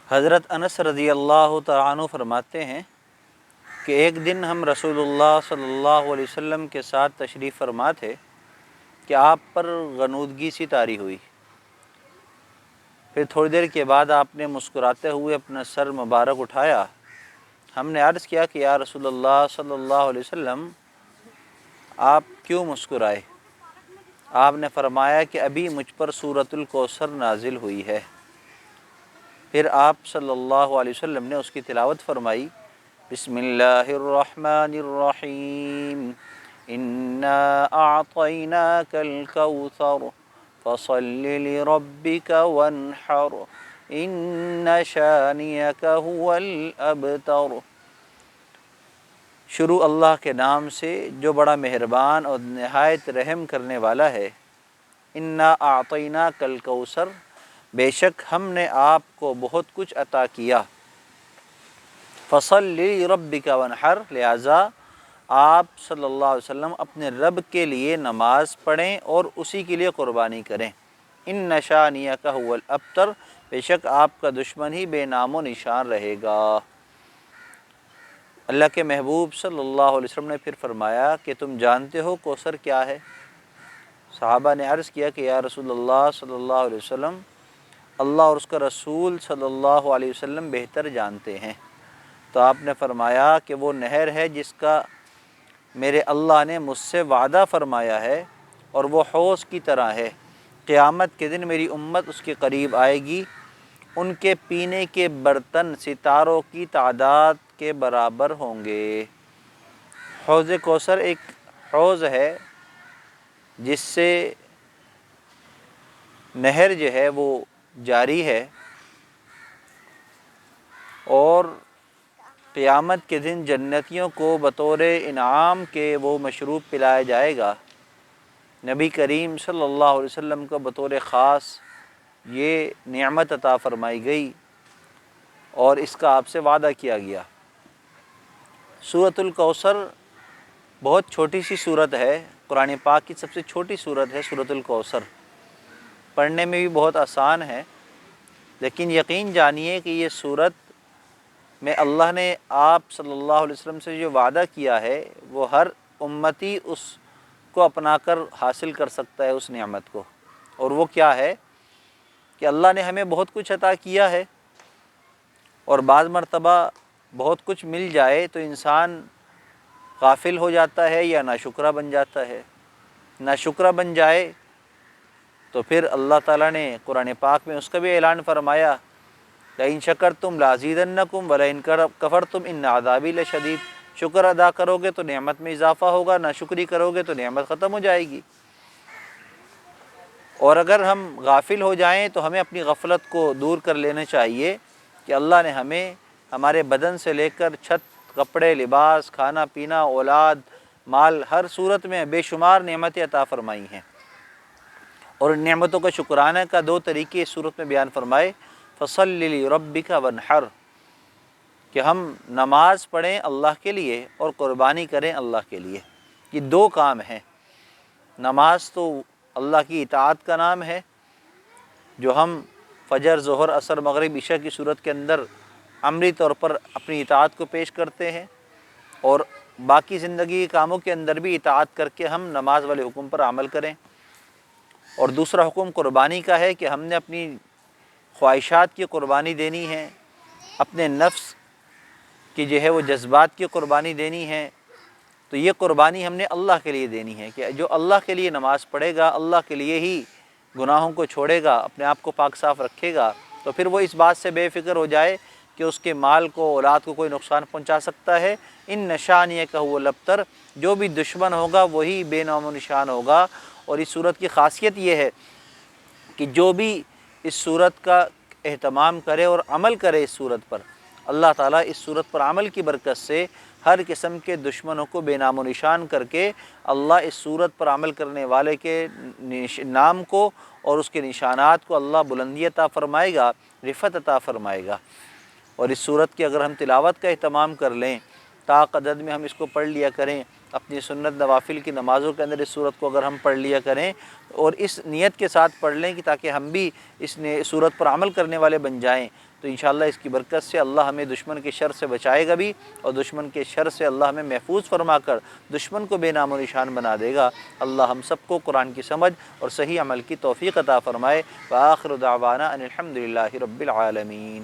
حضرت انس رضی اللہ تعالیٰ عنہ فرماتے ہیں کہ ایک دن ہم رسول اللہ صلی اللہ علیہ وسلم کے ساتھ تشریف فرما تھے کہ آپ پر غنودگی سی طاری ہوئی۔ پھر تھوڑی دیر کے بعد آپ نے مسکراتے ہوئے اپنا سر مبارک اٹھایا۔ ہم نے عرض کیا کہ یا رسول اللہ صلی اللہ علیہ وسلم آپ کیوں مسکرائے؟ آپ نے فرمایا کہ ابھی مجھ پر سورۃ الکوثر نازل ہوئی ہے۔ پھر آپ صلی اللہ علیہ وسلم نے اس کی تلاوت فرمائی، بسم اللہ الرحمن الرحیم، انا اعطیناک الکوثر فصل لربک وانحر ان شانئک هو الابتر۔ شروع اللہ کے نام سے جو بڑا مہربان اور نہایت رحم کرنے والا ہے۔ انا اعطیناک الکوثر، بے شک ہم نے آپ کو بہت کچھ عطا کیا۔ فصل لربک وانحر، لہٰذا آپ صلی اللہ علیہ وسلم اپنے رب کے لیے نماز پڑھیں اور اسی کے لیے قربانی کریں۔ ان شانئک هو الابتر، بے شک آپ کا دشمن ہی بے نام و نشان رہے گا۔ اللہ کے محبوب صلی اللہ علیہ وسلم نے پھر فرمایا کہ تم جانتے ہو کوثر کیا ہے؟ صحابہ نے عرض کیا کہ یا رسول اللہ صلی اللہ علیہ وسلم، اللہ اور اس کا رسول صلی اللہ علیہ وسلم بہتر جانتے ہیں۔ تو آپ نے فرمایا کہ وہ نہر ہے جس کا میرے اللہ نے مجھ سے وعدہ فرمایا ہے، اور وہ حوض کی طرح ہے۔ قیامت کے دن میری امت اس کے قریب آئے گی، ان کے پینے کے برتن ستاروں کی تعداد کے برابر ہوں گے۔ حوض کوثر ایک حوض ہے جس سے نہر جو ہے وہ جاری ہے، اور قیامت کے دن جنتیوں کو بطور انعام کے وہ مشروب پلایا جائے گا۔ نبی کریم صلی اللہ علیہ وسلم کو بطور خاص یہ نعمت عطا فرمائی گئی اور اس کا آپ سے وعدہ کیا گیا۔ سورۃ الکوثر بہت چھوٹی سی سورت ہے، قرآن پاک کی سب سے چھوٹی سورت ہے سورۃ الکوثر، پڑھنے میں بھی بہت آسان ہے، لیکن یقین جانیے کہ یہ سورت میں اللہ نے آپ صلی اللہ علیہ وسلم سے جو وعدہ کیا ہے وہ ہر امتی اس کو اپنا کر حاصل کر سکتا ہے اس نعمت کو۔ اور وہ کیا ہے کہ اللہ نے ہمیں بہت کچھ عطا کیا ہے، اور بعض مرتبہ بہت کچھ مل جائے تو انسان غافل ہو جاتا ہے یا ناشکرہ بن جاتا ہے۔ ناشکرہ بن جائے تو پھر اللہ تعالیٰ نے قرآن پاک میں اس کا بھی اعلان فرمایا، لَإِن شَكَرْتُمْ لَأَزِيدَنَّكُمْ وَلَئِن كَفَرْتُمْ إِنَّ عَذَابِي لَشَدِيدٌ۔ شکر ادا کرو گے تو نعمت میں اضافہ ہوگا، ناشکری کرو گے تو نعمت ختم ہو جائے گی۔ اور اگر ہم غافل ہو جائیں تو ہمیں اپنی غفلت کو دور کر لینا چاہیے کہ اللہ نے ہمیں ہمارے بدن سے لے کر چھت، کپڑے، لباس، کھانا پینا، اولاد، مال، ہر صورت میں بے شمار نعمتیں عطا فرمائی ہیں، اور ان نعمتوں کا شکرانہ کا دو طریقے اس صورت میں بیان فرمائے، فَصَلِّ لِرَبِّكَ وَانْحَرْ، کہ ہم نماز پڑھیں اللہ کے لیے اور قربانی کریں اللہ کے لیے۔ یہ دو کام ہیں۔ نماز تو اللہ کی اطاعت کا نام ہے، جو ہم فجر، ظہر، عصر، مغرب، عشاء کی صورت کے اندر عملی طور پر اپنی اطاعت کو پیش کرتے ہیں، اور باقی زندگی کے کاموں کے اندر بھی اطاعت کر کے ہم نماز والے حکم پر عمل کریں۔ اور دوسرا حکم قربانی کا ہے کہ ہم نے اپنی خواہشات کی قربانی دینی ہے، اپنے نفس کی جو ہے وہ جذبات کی قربانی دینی ہے۔ تو یہ قربانی ہم نے اللہ کے لیے دینی ہے کہ جو اللہ کے لیے نماز پڑھے گا، اللہ کے لیے ہی گناہوں کو چھوڑے گا، اپنے آپ کو پاک صاف رکھے گا، تو پھر وہ اس بات سے بے فکر ہو جائے کہ اس کے مال کو، اولاد کو کوئی نقصان پہنچا سکتا ہے۔ ان شانئک هو الابتر، جو بھی دشمن ہوگا وہی بے نام و نشان ہوگا۔ اور اس صورت کی خاصیت یہ ہے کہ جو بھی اس صورت کا اہتمام کرے اور عمل کرے اس صورت پر، اللہ تعالیٰ اس صورت پر عمل کی برکت سے ہر قسم کے دشمنوں کو بے نام و نشان کر کے اللہ اس صورت پر عمل کرنے والے کے نام کو اور اس کے نشانات کو اللہ بلندی عطا فرمائے گا، رفعت عطا فرمائے گا۔ اور اس صورت کی اگر ہم تلاوت کا اہتمام کر لیں، طاق عدد میں ہم اس کو پڑھ لیا کریں، اپنی سنت نوافل کی نمازوں کے اندر اس صورت کو اگر ہم پڑھ لیا کریں، اور اس نیت کے ساتھ پڑھ لیں کہ تاکہ ہم بھی اس صورت پر عمل کرنے والے بن جائیں، تو انشاءاللہ اس کی برکت سے اللہ ہمیں دشمن کے شر سے بچائے گا بھی، اور دشمن کے شر سے اللہ ہمیں محفوظ فرما کر دشمن کو بے نام و نشان بنا دے گا۔ اللہ ہم سب کو قرآن کی سمجھ اور صحیح عمل کی توفیق عطا فرمائے۔ وآخر دعوانا ان الحمد للہ رب العالمین۔